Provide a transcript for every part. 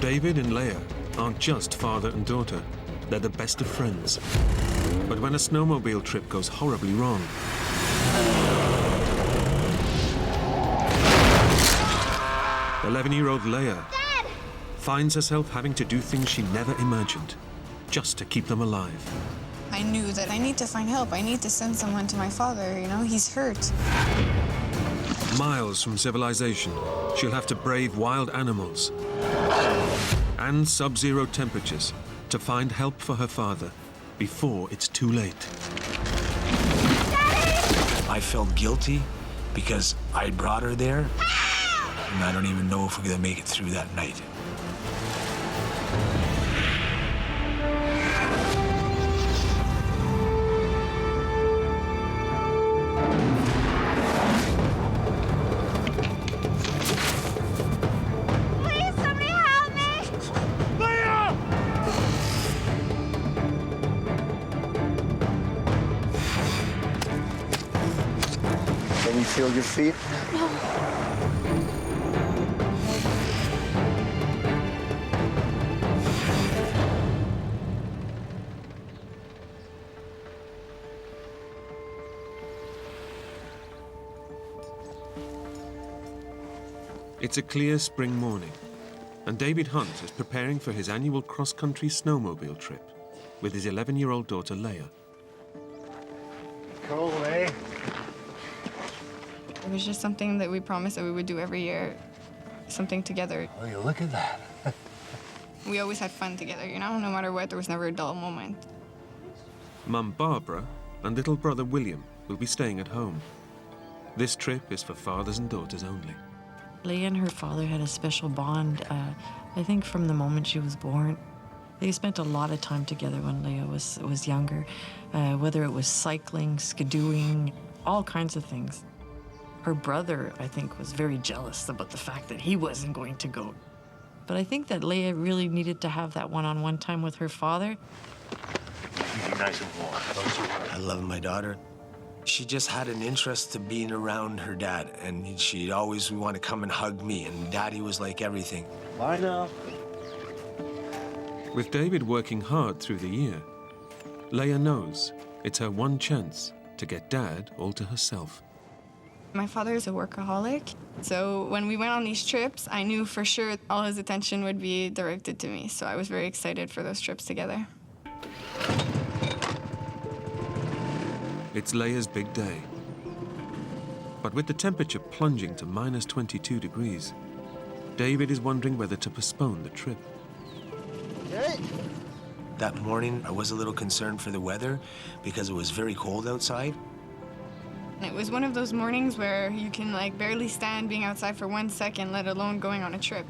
David and Leia aren't just father and daughter, they're the best of friends. But when a snowmobile trip goes horribly wrong, 11-year-old Leia finds herself having to do things she never imagined, just to keep them alive. I knew that I need to find help. I need to send someone to my father, you know, he's hurt. Miles from civilization, she'll have to brave wild animals and sub-zero temperatures to find help for her father before it's too late. I felt guilty because I brought her there, and I don't even know if we're gonna make it through that night. Can you feel your feet? It's a clear spring morning, and David Hunt is preparing for his annual cross-country snowmobile trip with his 11-year-old daughter, Leia. Cool, eh? It was just something that we promised that we would do every year, something together. Oh, you look at that. We always had fun together, you know, no matter what, there was never a dull moment. Mum Barbara and little brother William will be staying at home. This trip is for fathers and daughters only. Leia and her father had a special bond, I think from the moment she was born. They spent a lot of time together when Leia was younger, whether it was cycling, skidooing, all kinds of things. Her brother, I think, was very jealous about the fact that he wasn't going to go. But I think that Leia really needed to have that one-on-one time with her father. Keep you nice and warm. I love my daughter. She just had an interest to being around her dad, and she'd always want to come and hug me, and Daddy was like everything. Bye now. With David working hard through the year, Leia knows it's her one chance to get Dad all to herself. My father is a workaholic, so when we went on these trips, I knew for sure all his attention would be directed to me, so I was very excited for those trips together. It's Leia's big day. But with the temperature plunging to minus 22 degrees, David is wondering whether to postpone the trip. Okay. That morning, I was a little concerned for the weather because it was very cold outside. It was one of those mornings where you can like barely stand being outside for 1 second, let alone going on a trip.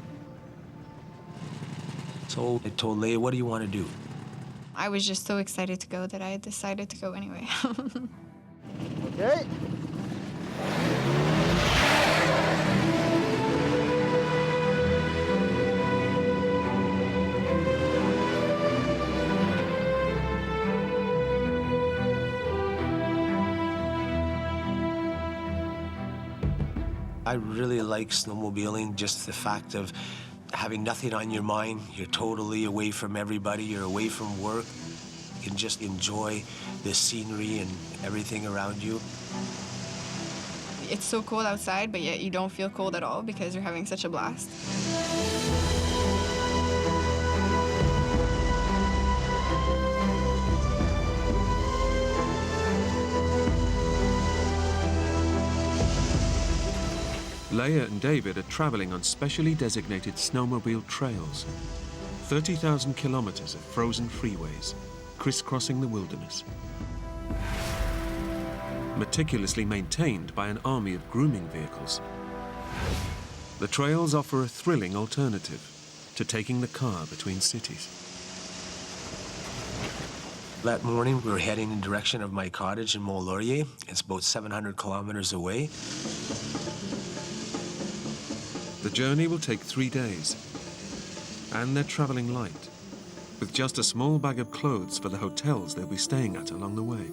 So I told Leia, what do you want to do? I was just so excited to go that I decided to go anyway. Okay. I really like snowmobiling, just the fact of having nothing on your mind. You're totally away from everybody. You're away from work. You can just enjoy the scenery and everything around you. It's so cold outside, but yet you don't feel cold at all because you're having such a blast. Leia and David are traveling on specially designated snowmobile trails. 30,000 kilometers of frozen freeways, crisscrossing the wilderness. Meticulously maintained by an army of grooming vehicles. The trails offer a thrilling alternative to taking the car between cities. That morning, we were heading in the direction of my cottage in Mont-Laurier. It's about 700 kilometers away. The journey will take 3 days, and they're traveling light, with just a small bag of clothes for the hotels they'll be staying at along the way.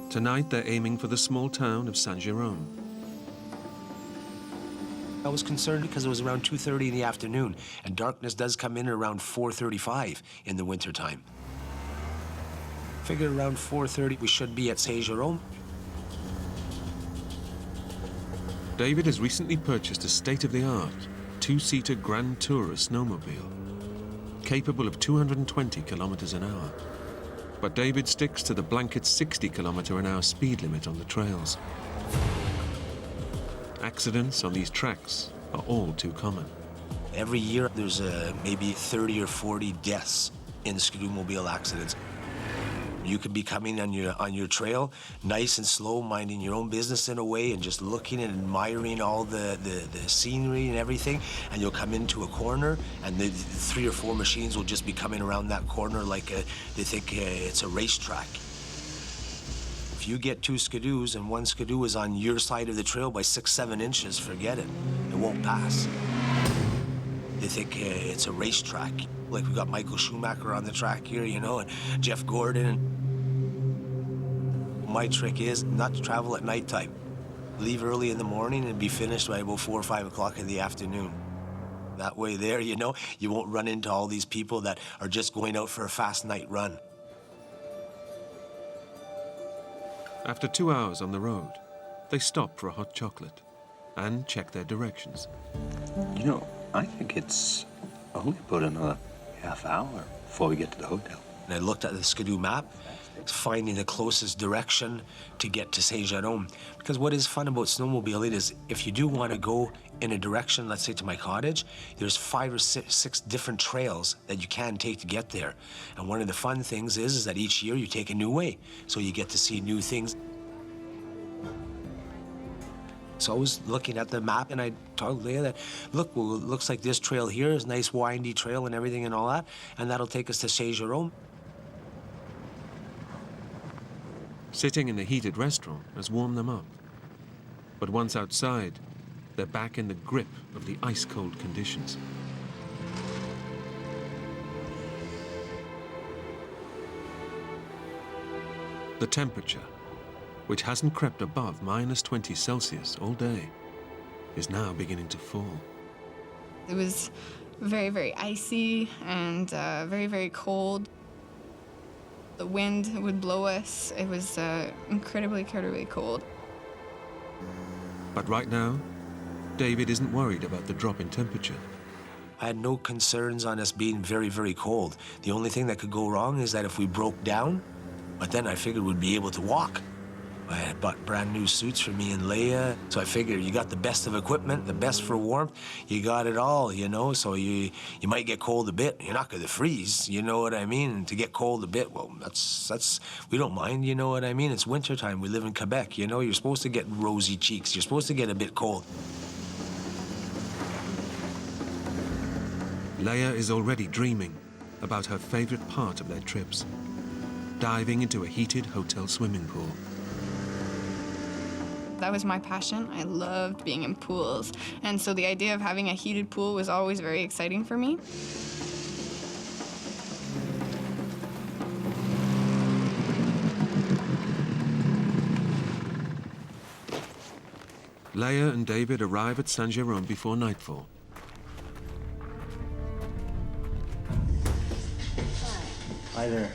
Tonight, they're aiming for the small town of Saint-Jérôme. I was concerned because it was around 2:30 in the afternoon, and darkness does come in around 4:35 in the wintertime. Figured around 4:30 we should be at SubZero. David has recently purchased a state-of-the-art two-seater Grand Tourer snowmobile, capable of 220 kilometers an hour. But David sticks to the blanket 60 kilometer an hour speed limit on the trails. Accidents on these tracks are all too common. Every year there's maybe 30 or 40 deaths in snowmobile accidents. You could be coming on your trail, nice and slow, minding your own business in a way, and just looking and admiring all the scenery and everything, and you'll come into a corner, and the 3 or 4 machines will just be coming around that corner like they think it's a racetrack. If you get 2 skidoos and 1 skidoo is on your side of the trail by 6-7 inches, forget it. It won't pass. They think it's a racetrack. Like we got Michael Schumacher on the track here, you know, and Jeff Gordon. My trick is not to travel at nighttime. Leave early in the morning and be finished by about 4 or 5 o'clock in the afternoon. That way there, you know, you won't run into all these people that are just going out for a fast night run. After 2 hours on the road, they stop for a hot chocolate and check their directions. You know, I think it's only about another half hour before we get to the hotel. And I looked at the Skidoo map, finding the closest direction to get to SubZero. Because what is fun about snowmobiling is if you do want to go in a direction, let's say to my cottage, there's 5 or 6 different trails that you can take to get there. And one of the fun things is that each year you take a new way, so you get to see new things. So I was looking at the map and I told Leia that, look, well, it looks like this trail here is a nice windy trail and everything and all that, and that'll take us to SubZero. Sitting in a heated restaurant has warmed them up. But once outside, they're back in the grip of the ice-cold conditions. The temperature, which hasn't crept above -20 Celsius all day, is now beginning to fall. It was very, very icy and very, very cold. The wind would blow us. It was incredibly, incredibly cold. But right now, David isn't worried about the drop in temperature. I had no concerns on us being very, very cold. The only thing that could go wrong is that if we broke down, but then I figured we'd be able to walk. I had bought brand new suits for me and Leia, so I figured you got the best of equipment, the best for warmth, you got it all, you know, so you might get cold a bit. You're not going to freeze, you know what I mean? And to get cold a bit, well, that's we don't mind, you know what I mean? It's wintertime, we live in Quebec, you know, you're supposed to get rosy cheeks, you're supposed to get a bit cold. Leia is already dreaming about her favorite part of their trips, diving into a heated hotel swimming pool. That was my passion. I loved being in pools. And so the idea of having a heated pool was always very exciting for me. Leia and David arrive at SubZero before nightfall. Hi there.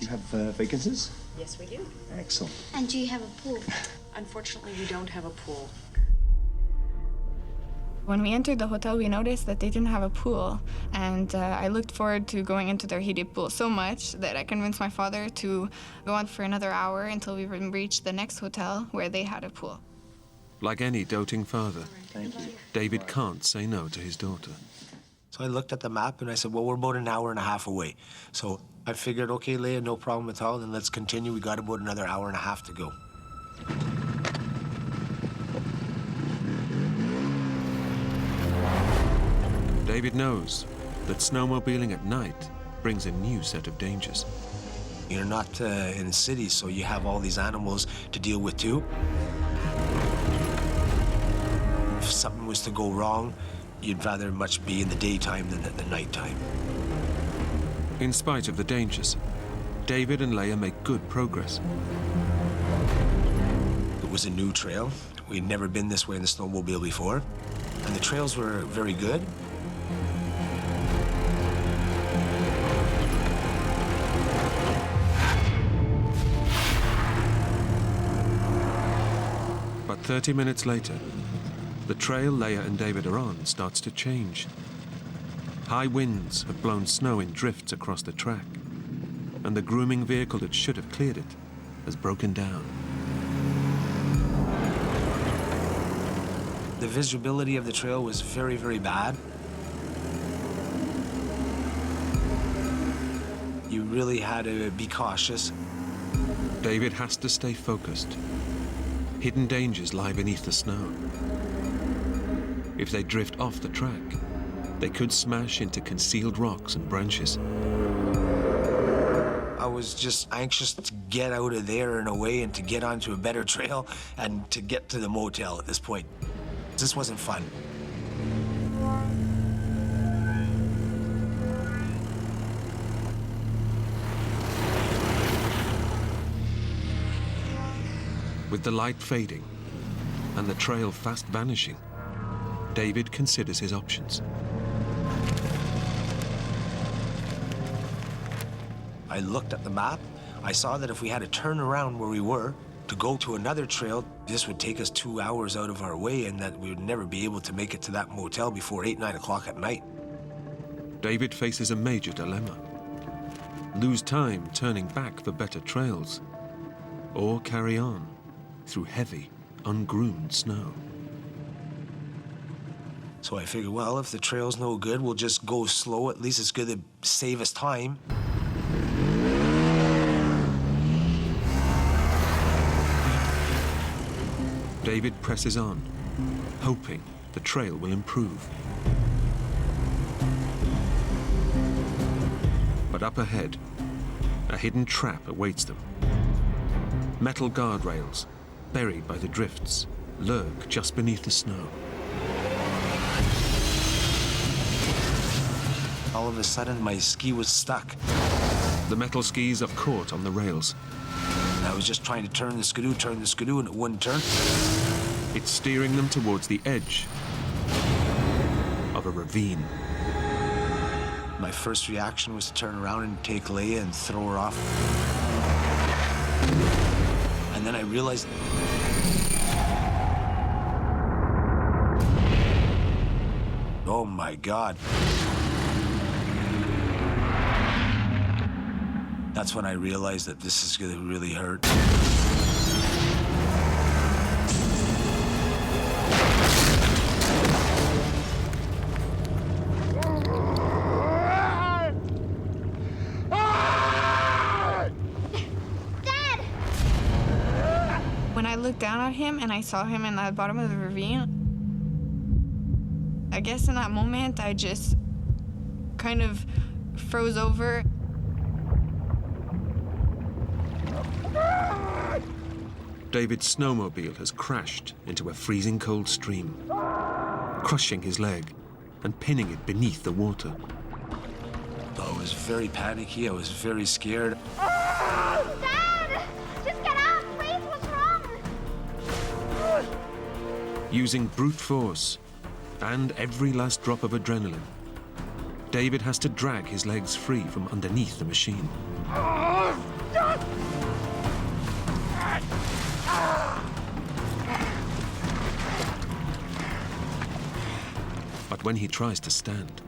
You have vacancies? Yes, we do. Excellent. And do you have a pool? Unfortunately, we don't have a pool. When we entered the hotel, we noticed that they didn't have a pool. And I looked forward to going into their heated pool so much that I convinced my father to go on for another hour until we reached the next hotel where they had a pool. Like any doting father, Thank you. David can't say no to his daughter. So I looked at the map and I said, well, we're about an hour and a half away. So I figured, okay, Leia, no problem at all, then let's continue. We got about another hour and a half to go. David knows that snowmobiling at night brings a new set of dangers. You're not in cities, so you have all these animals to deal with too. If something was to go wrong, you'd rather much be in the daytime than at the nighttime. In spite of the dangers, David and Leia make good progress. It was a new trail. We'd never been this way in the snowmobile before, and the trails were very good. But 30 minutes later, the trail Leia and David are on starts to change. High winds have blown snow in drifts across the track, and the grooming vehicle that should have cleared it has broken down. The visibility of the trail was very, very bad. You really had to be cautious. David has to stay focused. Hidden dangers lie beneath the snow. If they drift off the track, they could smash into concealed rocks and branches. I was just anxious to get out of there and away and to get onto a better trail and to get to the motel at this point. This wasn't fun. With the light fading and the trail fast vanishing, David considers his options. I looked at the map. I saw that if we had to turn around where we were to go to another trail, this would take us 2 hours out of our way and that we would never be able to make it to that motel before 8, 9 o'clock at night. David faces a major dilemma. Lose time turning back for better trails, or carry on through heavy, ungroomed snow. So I figured, well, if the trail's no good, we'll just go slow. At least it's good to save us time. David presses on, hoping the trail will improve. But up ahead, a hidden trap awaits them. Metal guardrails, buried by the drifts, lurk just beneath the snow. All of a sudden, my ski was stuck. The metal skis are caught on the rails. And I was just trying to turn the skidoo, and it wouldn't turn. It's steering them towards the edge of a ravine. My first reaction was to turn around and take Leia and throw her off. And then I realized... Oh my God. That's when I realized that this is gonna really hurt. When I looked down at him and I saw him in the bottom of the ravine, I guess in that moment I just kind of froze over. David's snowmobile has crashed into a freezing cold stream, crushing his leg and pinning it beneath the water. I was very panicky. I was very scared. Dad! Just get out, please! What's wrong? Using brute force and every last drop of adrenaline, David has to drag his legs free from underneath the machine. But when he tries to stand,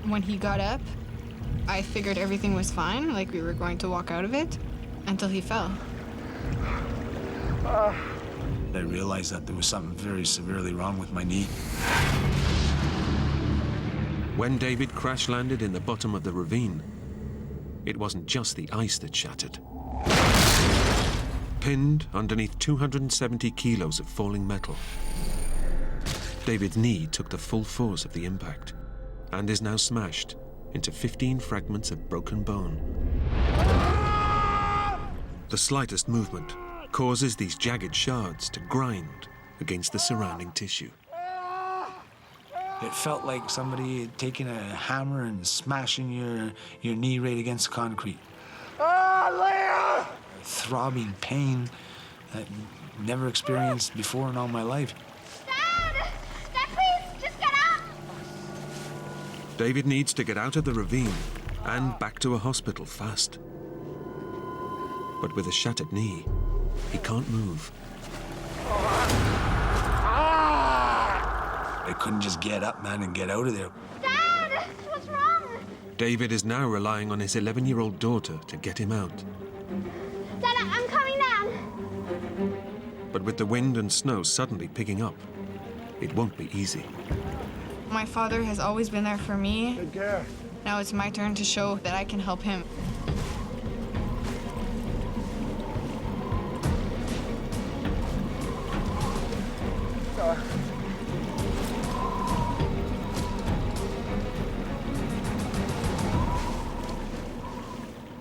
When he got up, I figured everything was fine, like we were going to walk out of it, until he fell. I realized that there was something very severely wrong with my knee. when David crash-landed in the bottom of the ravine, it wasn't just the ice that shattered. Pinned underneath 270 kilos of falling metal, David's knee took the full force of the impact and is now smashed into 15 fragments of broken bone. The slightest movement causes these jagged shards to grind against the surrounding tissue. It felt like somebody had taken a hammer and smashing your knee right against concrete. Ah, Leia! I throbbing pain that I've never experienced before in all my life. Dad! Dad, please, just get up! David needs to get out of the ravine and back to a hospital fast. But with a shattered knee, he can't move. I couldn't just get up, man, and get out of there. Dad! What's wrong? David is now relying on his 11-year-old daughter to get him out. Dad, I'm coming down. But with the wind and snow suddenly picking up, it won't be easy. My father has always been there for me. Good care. Now it's my turn to show that I can help him.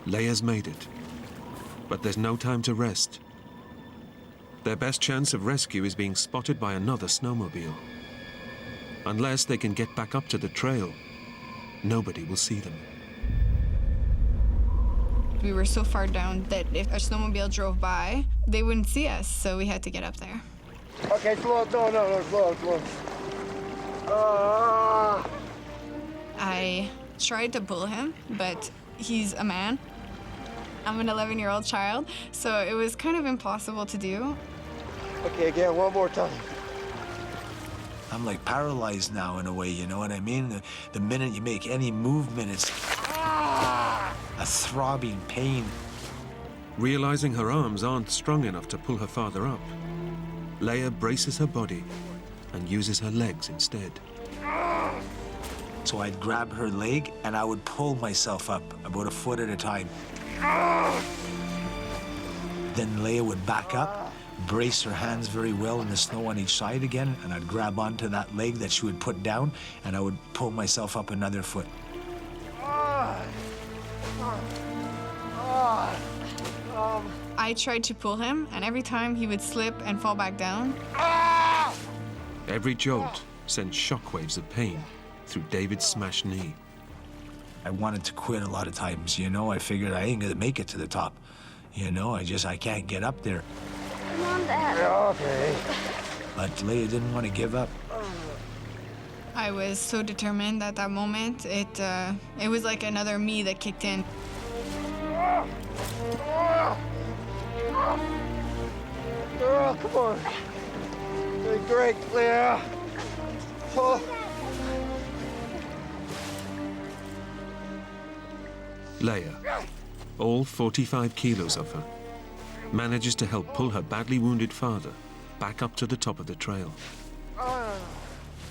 Leia's made it, but there's no time to rest. Their best chance of rescue is being spotted by another snowmobile. Unless they can get back up to the trail, nobody will see them. We were so far down that if a snowmobile drove by, they wouldn't see us, so we had to get up there. Okay, slow. No, slow. I tried to pull him, but he's a man. I'm an 11-year-old child, so it was kind of impossible to do. Okay, again, one more time. I'm like paralyzed now in a way, you know what I mean? The minute you make any movement, it's a throbbing pain. Realizing her arms aren't strong enough to pull her father up, Leia braces her body and uses her legs instead. So I'd grab her leg and I would pull myself up about a foot at a time. Then Leia would back up, brace her hands very well in the snow on each side again, and I'd grab onto that leg that she would put down, and I would pull myself up another foot. I tried to pull him, and every time he would slip and fall back down. Every jolt sent shockwaves of pain through David's smashed knee. I wanted to quit a lot of times, you know? I figured I ain't gonna make it to the top. You know, I can't get up there. Come on, Dad. Okay. But Leia didn't want to give up. I was so determined at that moment. It was like another me that kicked in. Girl, come on. Doing great, Leia. Oh. Leia, all 45 kilos of her, manages to help pull her badly wounded father back up to the top of the trail.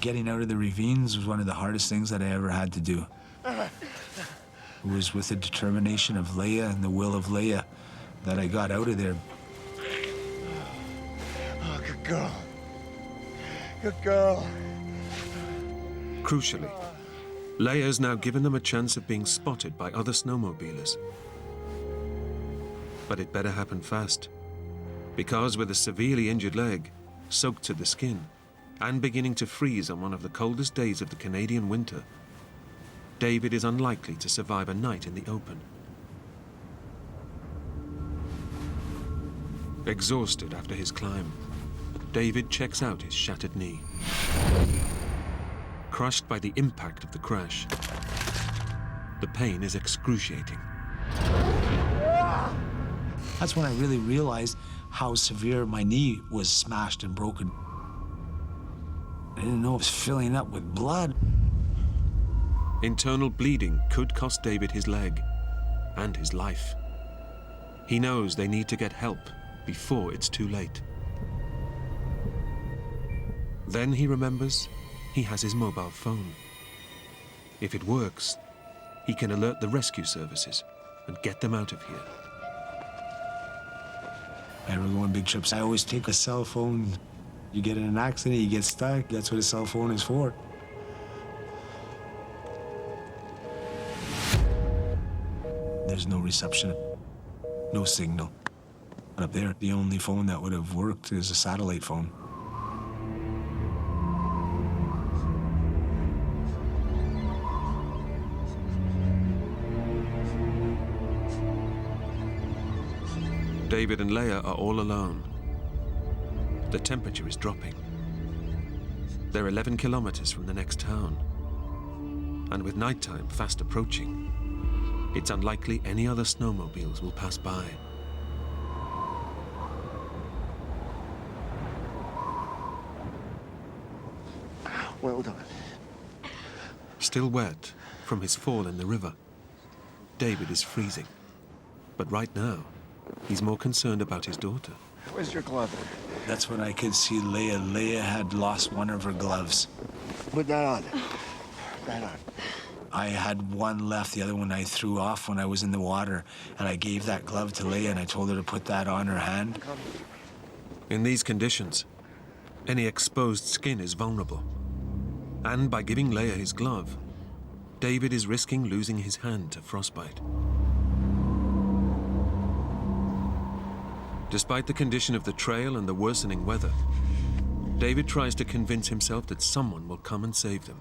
Getting out of the ravines was one of the hardest things that I ever had to do. It was with the determination of Leia and the will of Leia that I got out of there. Oh, good girl. Good girl. Crucially, Leia's now given them a chance of being spotted by other snowmobilers. But it better happen fast, because with a severely injured leg, soaked to the skin, and beginning to freeze on one of the coldest days of the Canadian winter, David is unlikely to survive a night in the open. Exhausted after his climb, David checks out his shattered knee. Crushed by the impact of the crash, the pain is excruciating. That's when I really realized how severe my knee was smashed and broken. I didn't know it was filling up with blood. Internal bleeding could cost David his leg and his life. He knows they need to get help before it's too late. Then he remembers he has his mobile phone. If it works, he can alert the rescue services and get them out of here. I ever go on big trips, I always take a cell phone. You get in an accident, you get stuck, that's what a cell phone is for. There's no reception, no signal. Up there, the only phone that would have worked is a satellite phone. David and Leia are all alone. The temperature is dropping. They're 11 kilometers from the next town. And with nighttime fast approaching, it's unlikely any other snowmobiles will pass by. Well done. Still wet from his fall in the river, David is freezing. But right now, he's more concerned about his daughter. Where's your glove? That's when I could see Leia. Leia had lost one of her gloves. Put that on. That on. I had one left, the other one I threw off when I was in the water, and I gave that glove to Leia and I told her to put that on her hand. In these conditions, any exposed skin is vulnerable. And by giving Leia his glove, David is risking losing his hand to frostbite. Despite the condition of the trail and the worsening weather, David tries to convince himself that someone will come and save them.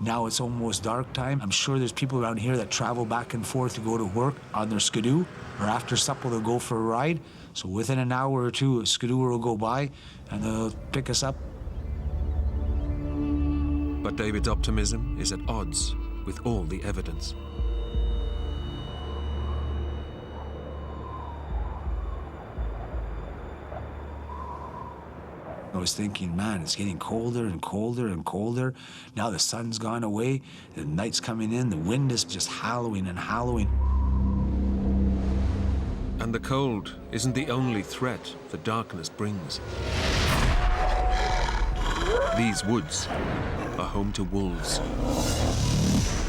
Now it's almost dark time. I'm sure there's people around here that travel back and forth to go to work on their skidoo, or after supper they'll go for a ride. So within an hour or two, a skidooer will go by and they'll pick us up. But David's optimism is at odds with all the evidence. I was thinking, man, it's getting colder and colder and colder. Now the sun's gone away, the night's coming in, the wind is just howling and howling. And the cold isn't the only threat the darkness brings. These woods are home to wolves.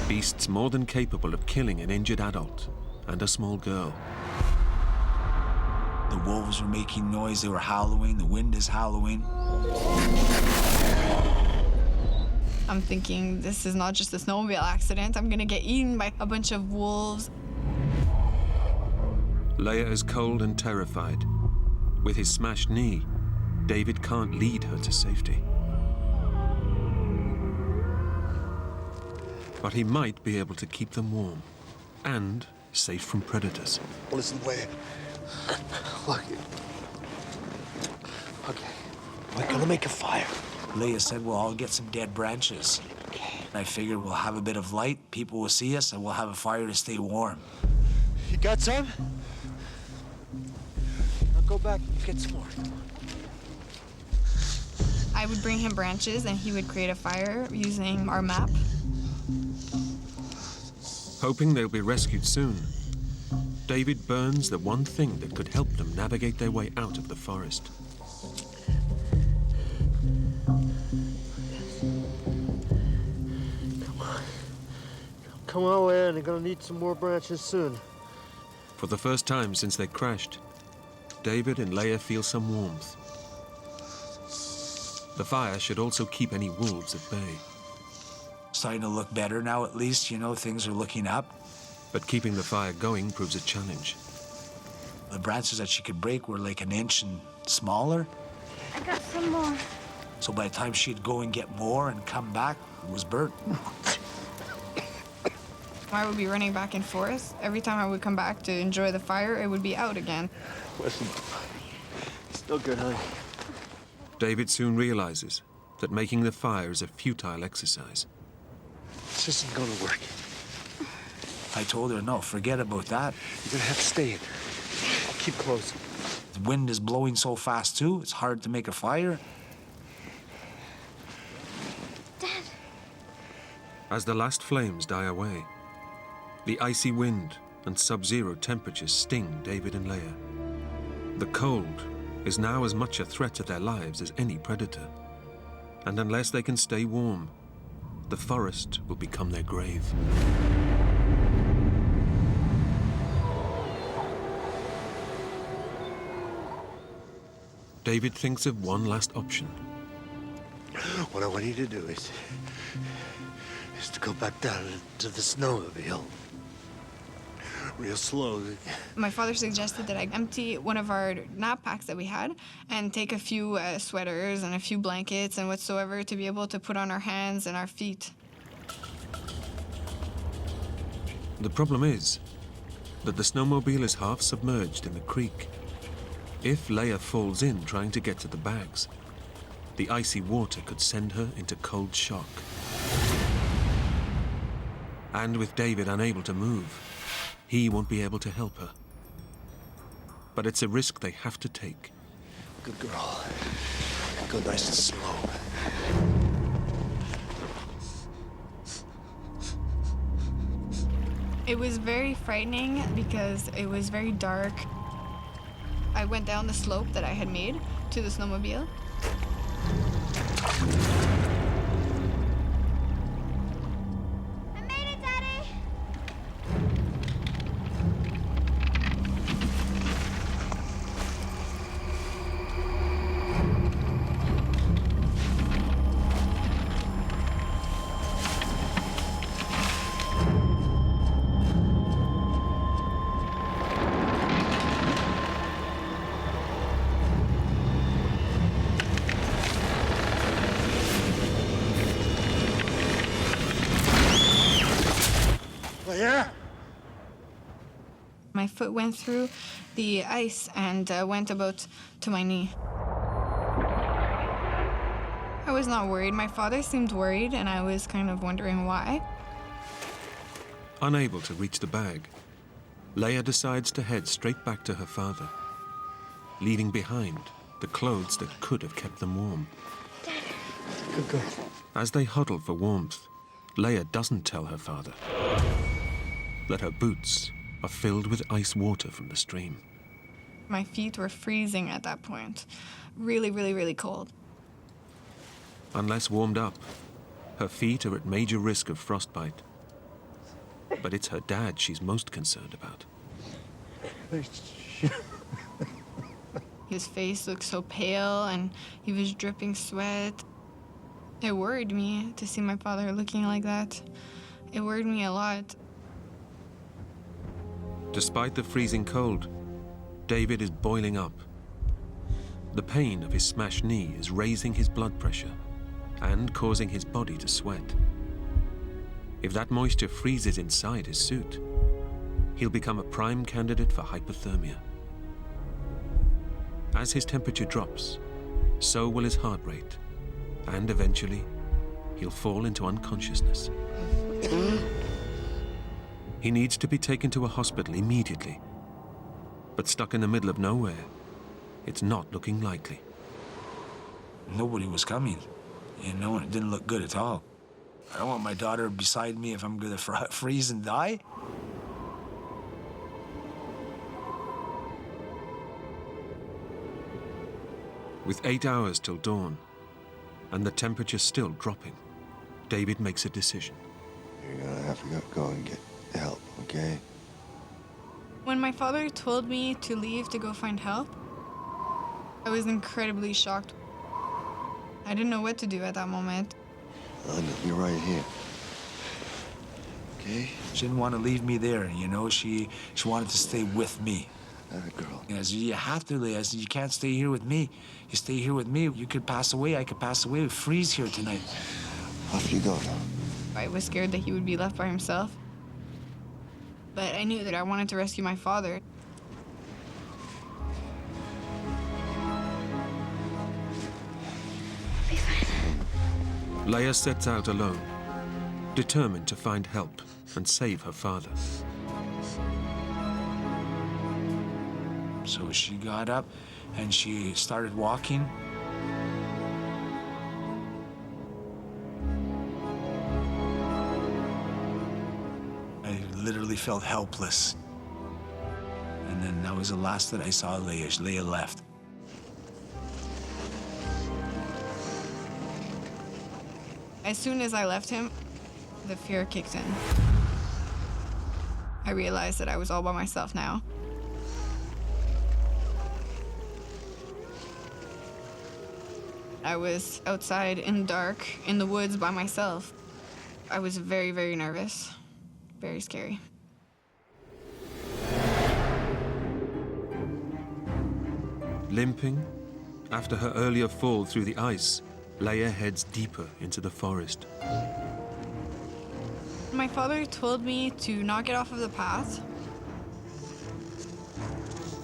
Beasts more than capable of killing an injured adult and a small girl. The wolves were making noise, they were howling, the wind is howling. I'm thinking, this is not just a snowmobile accident. I'm gonna get eaten by a bunch of wolves. Leia is cold and terrified. With his smashed knee, David can't lead her to safety. But he might be able to keep them warm and safe from predators. Listen, Leia. Look. Okay. We're gonna make a fire. Leia said, well, I'll get some dead branches. Okay. I figured we'll have a bit of light, people will see us, and we'll have a fire to stay warm. You got some? I'll go back and get some more. I would bring him branches and he would create a fire using our map. Hoping they'll be rescued soon, David burns the one thing that could help them navigate their way out of the forest. Come on, Leia, they're gonna need some more branches soon. For the first time since they crashed, David and Leia feel some warmth. The fire should also keep any wolves at bay. Starting to look better now, at least, you know, things are looking up. But keeping the fire going proves a challenge. The branches that she could break were like an inch and smaller. I got some more. So by the time she'd go and get more and come back, it was burnt. I would be running back and forth. Every time I would come back to enjoy the fire, it would be out again. Listen, still good, honey. David soon realizes that making the fire is a futile exercise. This isn't gonna work. I told her, no, forget about that. You're gonna have to stay in. Keep close. The wind is blowing so fast, too. It's hard to make a fire. Dad. As the last flames die away, the icy wind and sub-zero temperatures sting David and Leia. The cold is now as much a threat to their lives as any predator. And unless they can stay warm, the forest will become their grave. David thinks of one last option. What I want you to do is to go back down to the snowmobile. Real slowly. My father suggested that I empty one of our nap packs that we had and take a few sweaters and a few blankets and whatsoever to be able to put on our hands and our feet. The problem is, that the snowmobile is half submerged in the creek. If Leia falls in trying to get to the bags, the icy water could send her into cold shock. And with David unable to move, he won't be able to help her. But it's a risk they have to take. Good girl. Go nice and slow. It was very frightening because it was very dark. I went down the slope that I had made to the snowmobile. I made it, Daddy! Leia! My foot went through the ice and went about to my knee. I was not worried. My father seemed worried, and I was kind of wondering why. Unable to reach the bag, Leia decides to head straight back to her father, leaving behind the clothes that could have kept them warm. Good girl. As they huddle for warmth, Leia doesn't tell her father that her boots are filled with ice water from the stream. My feet were freezing at that point. Really, really, really cold. Unless warmed up, her feet are at major risk of frostbite. But it's her dad she's most concerned about. His face looked so pale and he was dripping sweat. It worried me to see my father looking like that. It worried me a lot. Despite the freezing cold, David is boiling up. The pain of his smashed knee is raising his blood pressure and causing his body to sweat. If that moisture freezes inside his suit, he'll become a prime candidate for hypothermia. As his temperature drops, so will his heart rate, and eventually, he'll fall into unconsciousness. He needs to be taken to a hospital immediately, but stuck in the middle of nowhere, it's not looking likely. Nobody was coming, you know, and it didn't look good at all. I don't want my daughter beside me if I'm gonna freeze and die. With 8 hours till dawn, and the temperature still dropping, David makes a decision. You're gonna have to go and get help, okay? When my father told me to leave to go find help, I was incredibly shocked. I didn't know what to do at that moment. Linda, you're right here. Okay? She didn't want to leave me there, you know. She wanted to stay with me. Girl. I said, you have to, Leia. I said, you can't stay here with me. You stay here with me, you could pass away. I could pass away. We'd freeze here tonight. Off you go now. I was scared that he would be left by himself. But I knew that I wanted to rescue my father. Be fine. Leia sets out alone, determined to find help and save her father. So she got up and she started walking. I literally felt helpless. And then that was the last that I saw of Leia. Leia left. As soon as I left him, the fear kicked in. I realized that I was all by myself now. I was outside in the dark, in the woods by myself. I was very, very nervous. Very scary. Limping, after her earlier fall through the ice, Leia heads deeper into the forest. My father told me to not get off of the path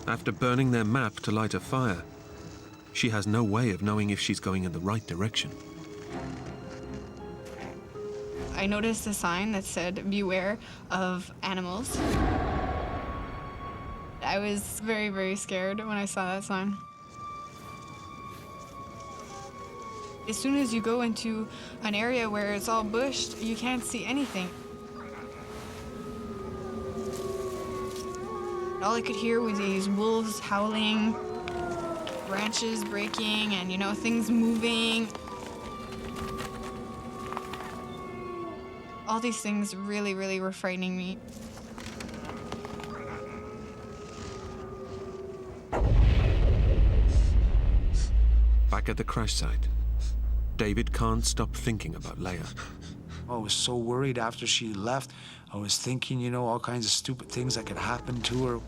After burning their map to light a fire, she has no way of knowing if she's going in the right direction. I noticed a sign that said, "Beware of animals." I was very, very scared when I saw that sign. As soon as you go into an area where it's all bushed, you can't see anything. All I could hear was these wolves howling, branches breaking, and, you know, things moving. All these things really, really were frightening me. Back at the crash site, David can't stop thinking about Leia. I was so worried after she left. I was thinking, you know, all kinds of stupid things that could happen to her.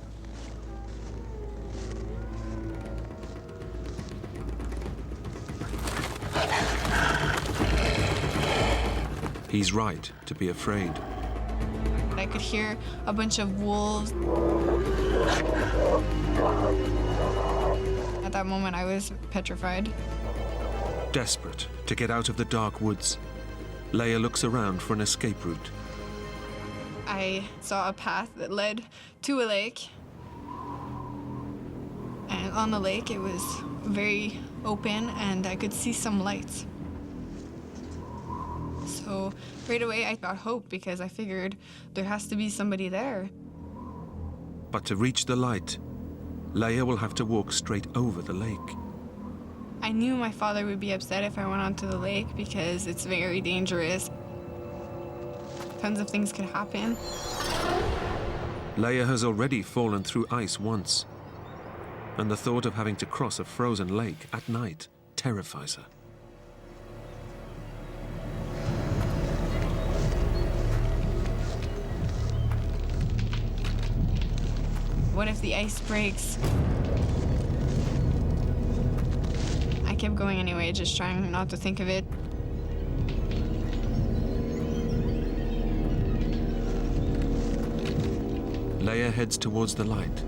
He's right to be afraid. I could hear a bunch of wolves. At that moment, I was petrified. Desperate to get out of the dark woods, Leia looks around for an escape route. I saw a path that led to a lake. And on the lake, it was very open, and I could see some lights. So right away, I got hope because I figured there has to be somebody there. But to reach the light, Leia will have to walk straight over the lake. I knew my father would be upset if I went onto the lake because it's very dangerous. Tons of things could happen. Leia has already fallen through ice once, and the thought of having to cross a frozen lake at night terrifies her. What if the ice breaks? I kept going anyway, just trying not to think of it. Leia heads towards the light.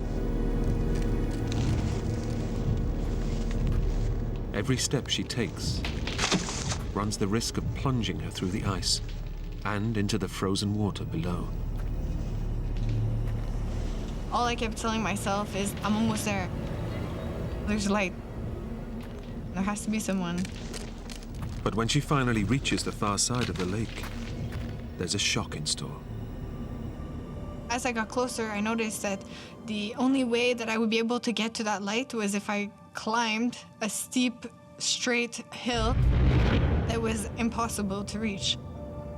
Every step she takes runs the risk of plunging her through the ice and into the frozen water below. All I kept telling myself is, I'm almost there. There's light. There has to be someone. But when she finally reaches the far side of the lake, there's a shock in store. As I got closer, I noticed that the only way that I would be able to get to that light was if I climbed a steep, straight hill that was impossible to reach.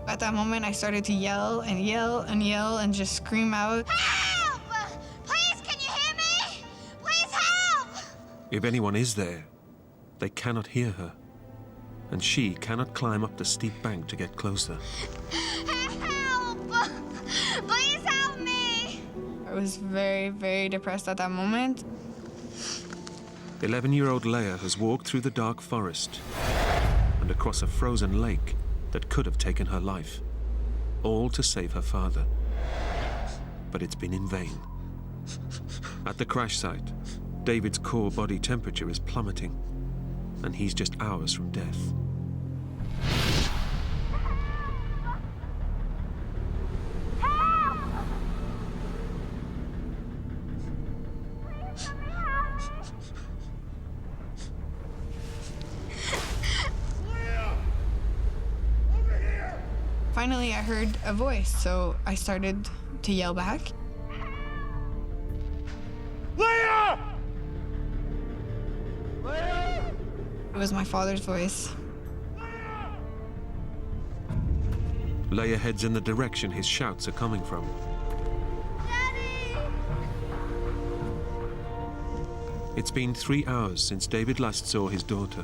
At that moment, I started to yell and yell and yell and just scream out, Help! Please, can you hear me? Please help! If anyone is there, they cannot hear her, and she cannot climb up the steep bank to get closer. Help! Please help me! I was very, very depressed at that moment. 11-year-old Leia has walked through the dark forest and across a frozen lake that could have taken her life, all to save her father. But it's been in vain. At the crash site, David's core body temperature is plummeting, and he's just hours from death. Finally, I heard a voice, so I started to yell back. Leia! Leia! It was my father's voice. Leia heads in the direction his shouts are coming from. Daddy! It's been 3 hours since David last saw his daughter,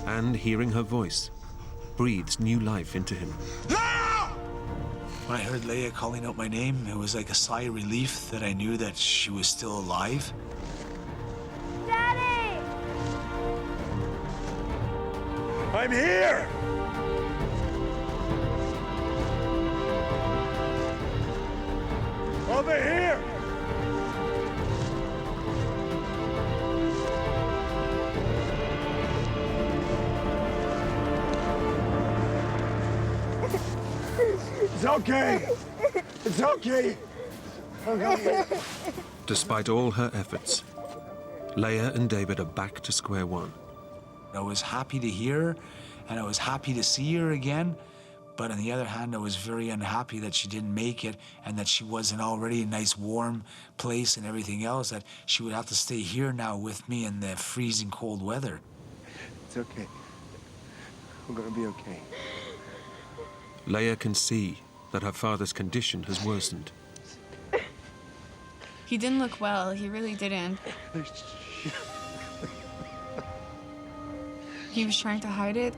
and hearing her voice breathes new life into him. When I heard Leia calling out my name, it was like a sigh of relief that I knew that she was still alive. Daddy! I'm here! Over here! It's okay. It's okay. Despite all her efforts, Leia and David are back to square one. I was happy to hear her, and I was happy to see her again. But on the other hand, I was very unhappy that she didn't make it and that she wasn't already a nice warm place and everything else, that she would have to stay here now with me in the freezing cold weather. It's okay. We're gonna be okay. Leia can see that her father's condition has worsened. He didn't look well, he really didn't. He was trying to hide it.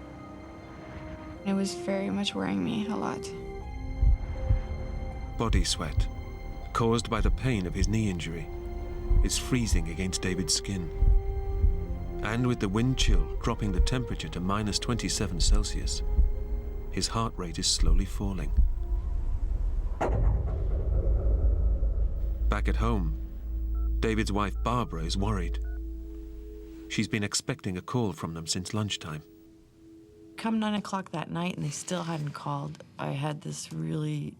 It was very much worrying me a lot. Body sweat, caused by the pain of his knee injury, is freezing against David's skin. And with the wind chill dropping the temperature to minus 27 Celsius, his heart rate is slowly falling. Back at home, David's wife Barbara is worried. She's been expecting a call from them since lunchtime. Come 9 o'clock that night and they still hadn't called, I had this really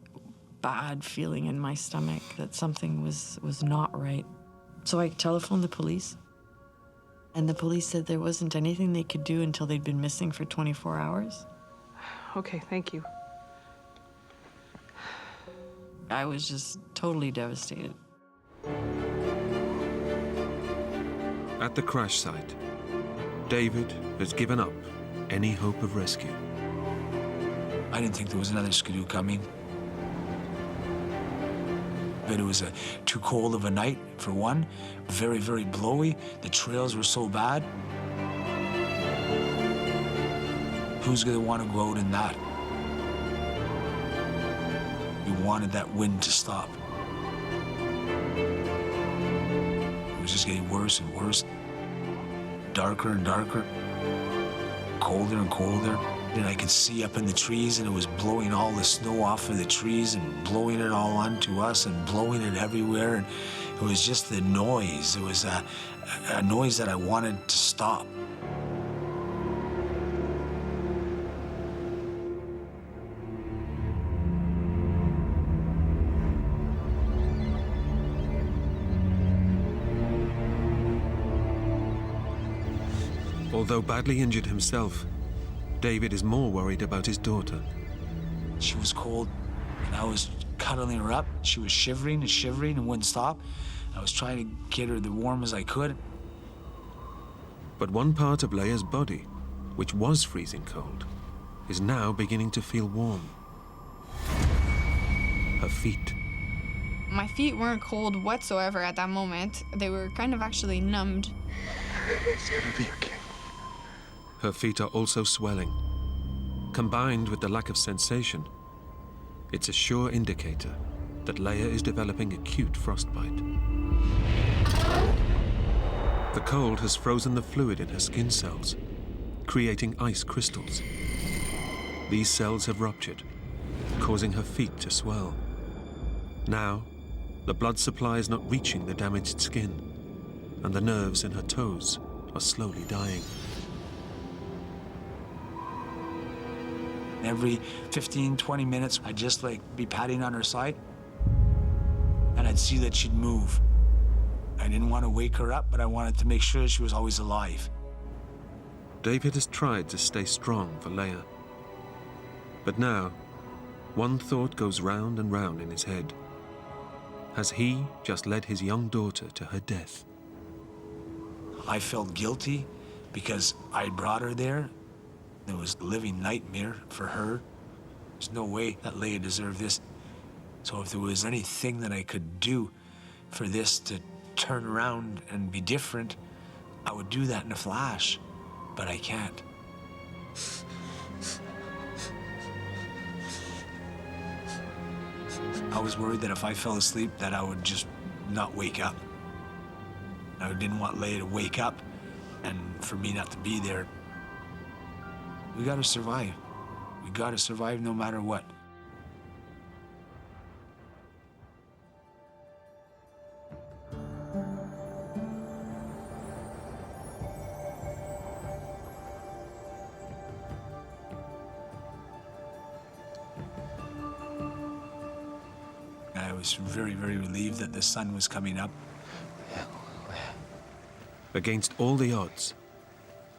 bad feeling in my stomach that something was not right. So I telephoned the police, and the police said there wasn't anything they could do until they'd been missing for 24 hours. Okay, thank you. I was just totally devastated. At the crash site, David has given up any hope of rescue. I didn't think there was another skidoo coming. But it was too cold of a night, for one. Very, very blowy. The trails were so bad. Who's gonna want to go out in that? We wanted that wind to stop. It was just getting worse and worse. Darker and darker. Colder and colder. And I could see up in the trees, and it was blowing all the snow off of the trees and blowing it all onto us and blowing it everywhere. And it was just the noise. It was a noise that I wanted to stop. Although badly injured himself, David is more worried about his daughter. She was cold, and I was cuddling her up. She was shivering and shivering and wouldn't stop. I was trying to get her as warm as I could. But one part of Leia's body, which was freezing cold, is now beginning to feel warm. Her feet. My feet weren't cold whatsoever at that moment. They were kind of actually numbed. It's gonna be okay. Her feet are also swelling. Combined with the lack of sensation, it's a sure indicator that Leia is developing acute frostbite. The cold has frozen the fluid in her skin cells, creating ice crystals. These cells have ruptured, causing her feet to swell. Now, the blood supply is not reaching the damaged skin, and the nerves in her toes are slowly dying. Every 15, 20 minutes, I'd just be patting on her side, and I'd see that she'd move. I didn't want to wake her up, but I wanted to make sure she was always alive. David has tried to stay strong for Leia. But now, one thought goes round and round in his head. Has he just led his young daughter to her death? I felt guilty because I brought her there. It was a living nightmare for her. There's no way that Leia deserved this. So if there was anything that I could do for this to turn around and be different, I would do that in a flash. But I can't. I was worried that if I fell asleep, that I would just not wake up. I didn't want Leia to wake up and for me not to be there. We gotta survive. We gotta survive no matter what. was very, very relieved that the sun was coming up. Against all the odds,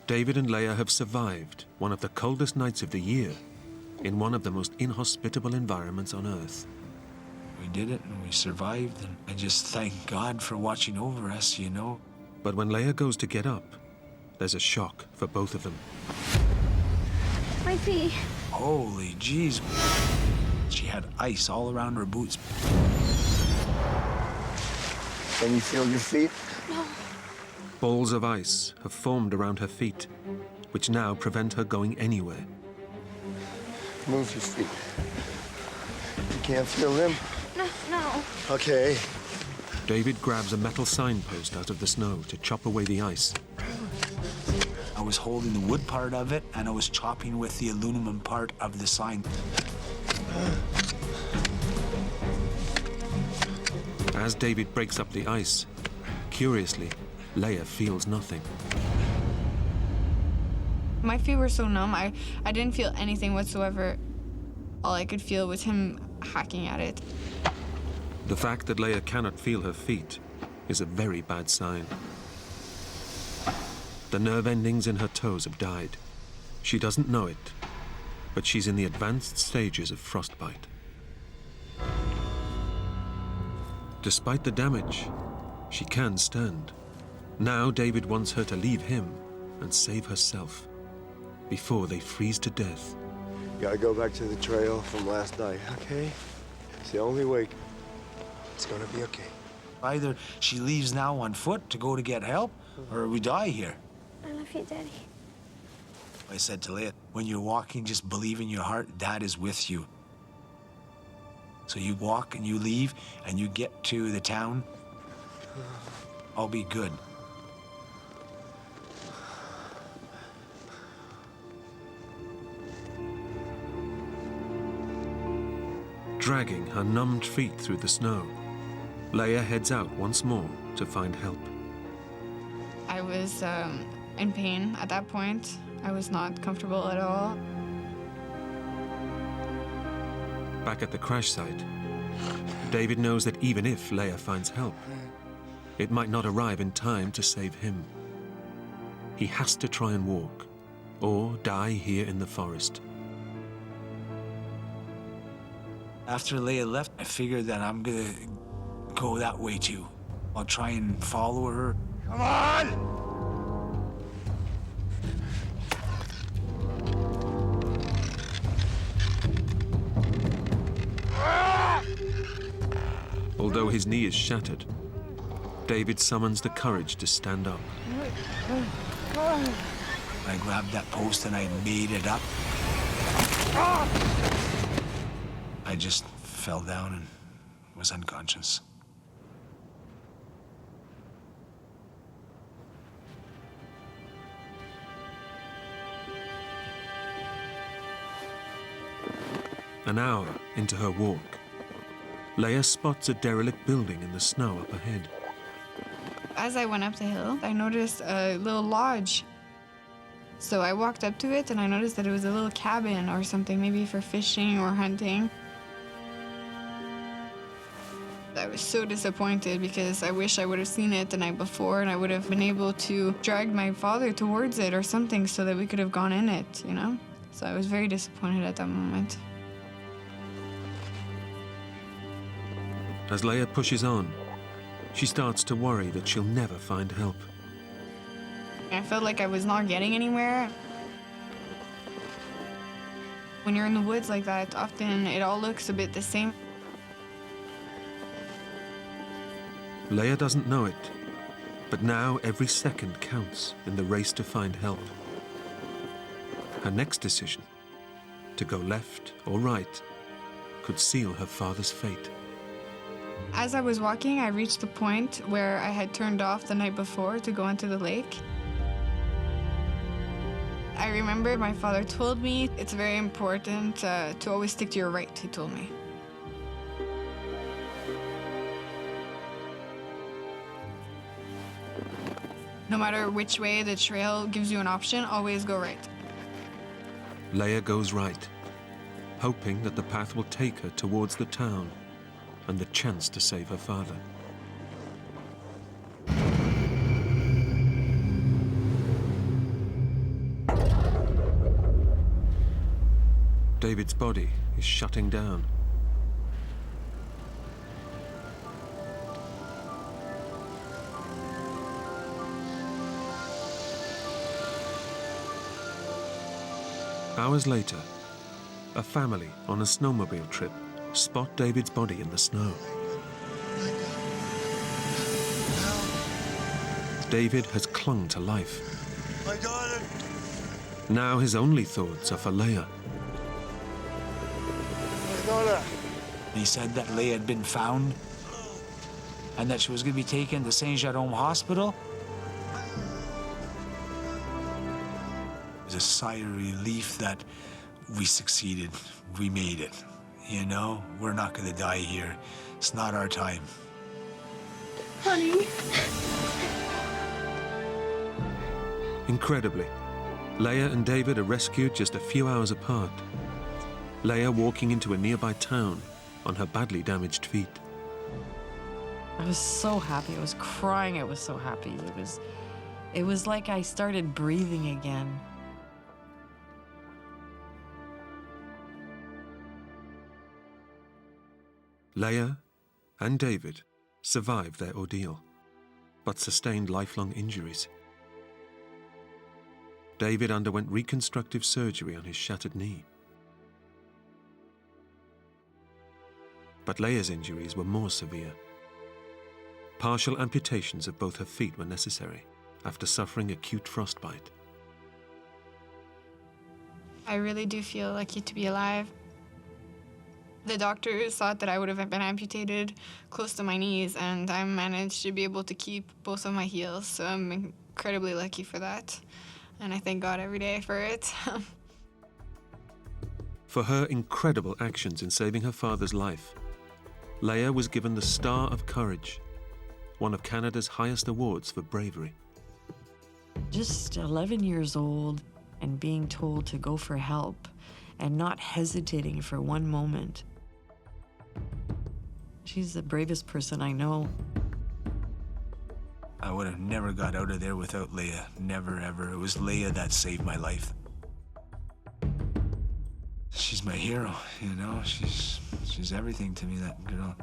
David and Leia have survived one of the coldest nights of the year in one of the most inhospitable environments on Earth. We did it and we survived, and I just thank God for watching over us, you know. But when Leia goes to get up, there's a shock for both of them. My feet. Holy jeez. She had ice all around her boots. Can you feel your feet? No. Balls of ice have formed around her feet, which now prevent her going anywhere. Move your feet. You can't feel them? No. Okay. David grabs a metal signpost out of the snow to chop away the ice. I was holding the wood part of it, and I was chopping with the aluminum part of the sign. As David breaks up the ice, curiously, Leia feels nothing. My feet were so numb, I didn't feel anything whatsoever. All I could feel was him hacking at it. The fact that Leia cannot feel her feet is a very bad sign. The nerve endings in her toes have died. She doesn't know it, but she's in the advanced stages of frostbite. Despite the damage, she can stand. Now David wants her to leave him and save herself before they freeze to death. Gotta go back to the trail from last night, okay? It's the only way. It's gonna be okay. Either she leaves now on foot to go to get help, or we die here. I love you, Daddy. I said to Leia, when you're walking, just believe in your heart, Dad is with you. So you walk and you leave and you get to the town, I'll be good. Dragging her numbed feet through the snow, Leia heads out once more to find help. I was in pain at that point. I was not comfortable at all. Back at the crash site, David knows that even if Leia finds help, it might not arrive in time to save him. He has to try and walk, or die here in the forest. After Leia left, I figured that I'm gonna go that way too. I'll try and follow her. Come on! Although his knee is shattered, David summons the courage to stand up. I grabbed that post and I made it up. I just fell down and was unconscious. An hour into her walk, Leia spots a derelict building in the snow up ahead. As I went up the hill, I noticed a little lodge. So I walked up to it and I noticed that it was a little cabin or something, maybe for fishing or hunting. I was so disappointed because I wish I would have seen it the night before and I would have been able to drag my father towards it or something so that we could have gone in it, you know? So I was very disappointed at that moment. As Leia pushes on, she starts to worry that she'll never find help. I felt like I was not getting anywhere. When you're in the woods like that, often it all looks a bit the same. Leia doesn't know it, but now every second counts in the race to find help. Her next decision, to go left or right, could seal her father's fate. As I was walking, I reached the point where I had turned off the night before to go into the lake. I remember my father told me it's very important to always stick to your right, he told me. No matter which way the trail gives you an option, always go right. Leia goes right, hoping that the path will take her towards the town. and the chance to save her father. David's body is shutting down. Hours later, a family on a snowmobile trip spot David's body in the snow. David has clung to life. My daughter! Now his only thoughts are for Leia. My daughter! He said that Leia had been found and that she was going to be taken to Saint Jerome Hospital. It was a sigh of relief that we succeeded. We made it. You know, we're not going to die here. It's not our time. Honey. Incredibly, Leia and David are rescued just a few hours apart. Leia walking into a nearby town on her badly damaged feet. I was so happy. I was crying. I was so happy. It was like I started breathing again. Leia and David survived their ordeal, but sustained lifelong injuries. David underwent reconstructive surgery on his shattered knee. But Leia's injuries were more severe. Partial amputations of both her feet were necessary after suffering acute frostbite. I really do feel lucky to be alive. The doctors thought that I would have been amputated close to my knees, and I managed to be able to keep both of my heels, so I'm incredibly lucky for that. And I thank God every day for it. For her incredible actions in saving her father's life, Leia was given the Star of Courage, one of Canada's highest awards for bravery. Just 11 years old and being told to go for help and not hesitating for one moment. She's the bravest person I know. I would have never got out of there without Leia. Never, ever. It was Leia that saved my life. She's my hero, you know? She's everything to me, that girl.